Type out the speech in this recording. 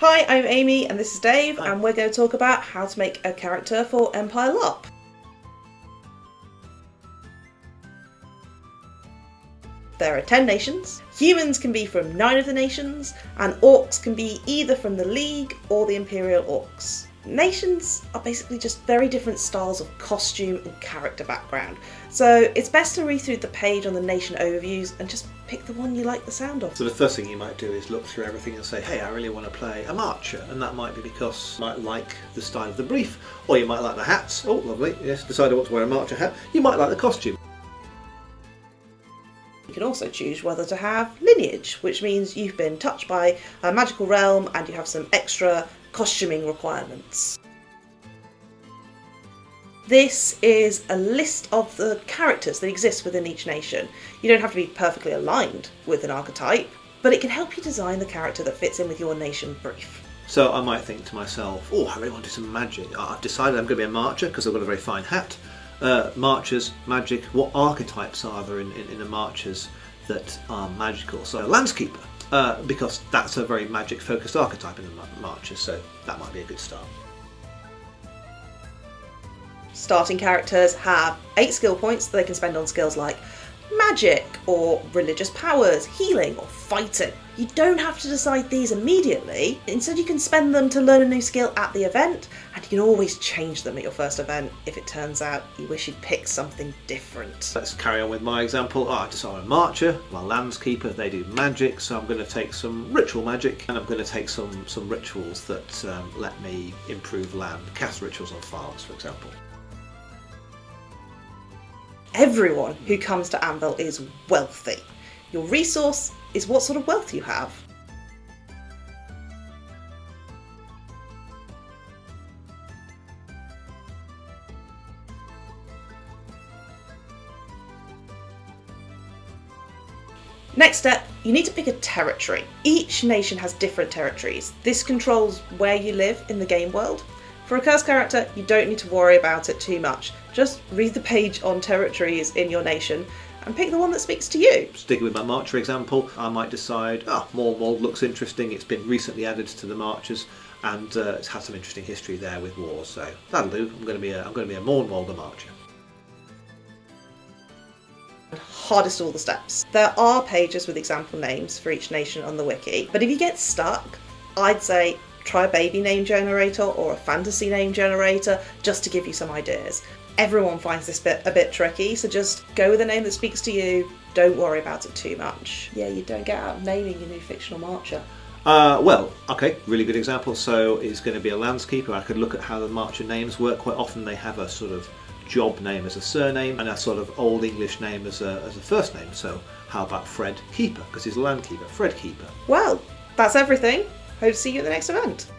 Hi, I'm Amy and this is Dave. Hi. And we're going to talk about how to make a character for Empire LRP. There are 10 nations. Humans can be from 9 of the nations, and orcs can be either from the League or the Imperial Orcs. Nations are basically just very different styles of costume and character background, so it's best to read through the page on the nation overviews and just pick the one you like the sound of. So the first thing you might do is look through everything and say, hey, I really want to play a marcher, and that might be because you might like the style of the brief, or you might like the hats. Oh, lovely, yes, decided what to wear a marcher hat. You might like the costume. You can also choose whether to have lineage, which means you've been touched by a magical realm and you have some extra costuming requirements. This is a list of the characters that exist within each nation. You don't have to be perfectly aligned with an archetype, but it can help you design the character that fits in with your nation brief. So I might think to myself, oh, I really want to do some magic. I've decided I'm going to be a marcher because I've got a very fine hat. Marchers, magic, what archetypes are there in the marchers that are magical? So landskeeper, because that's a very magic focused archetype in the marchers, so that might be a good start. Starting characters have 8 skill points that they can spend on skills like magic or religious powers, healing or fighting. You don't have to decide these immediately. Instead, you can spend them to learn a new skill at the event, and you can always change them at your first event if it turns out you wish you'd picked something different. Let's carry on with my example. I decide I'm a marcher, my landskeeper, they do magic, so I'm going to take some ritual magic, and I'm going to take some rituals that let me improve land, cast rituals on farms, for example. Everyone who comes to Anvil is wealthy. Your resource is what sort of wealth you have. Next step, you need to pick a territory. Each nation has different territories. This controls where you live in the game world. For a cursed character, you don't need to worry about it too much. Just read the page on territories in your nation and pick the one that speaks to you. Sticking with my marcher example, I might decide, Mornwald looks interesting, it's been recently added to the marchers, and it's had some interesting history there with wars, so that'll do. I'm going to be a Mornwalder marcher. Hardest of all the steps. There are pages with example names for each nation on the wiki, but if you get stuck, I'd say try a baby name generator or a fantasy name generator just to give you some ideas. Everyone finds this bit a bit tricky, so just go with a name that speaks to you. Don't worry about it too much. Yeah, you don't get out naming your new fictional marcher. Well, okay, really good example. So it's going to be a landskeeper. I could look at how the marcher names work. Quite often they have a sort of job name as a surname and a sort of old English name as a first name. So how about Fred Keeper, because he's a landkeeper, Fred Keeper. Well, that's everything. Hope to see you at the next event.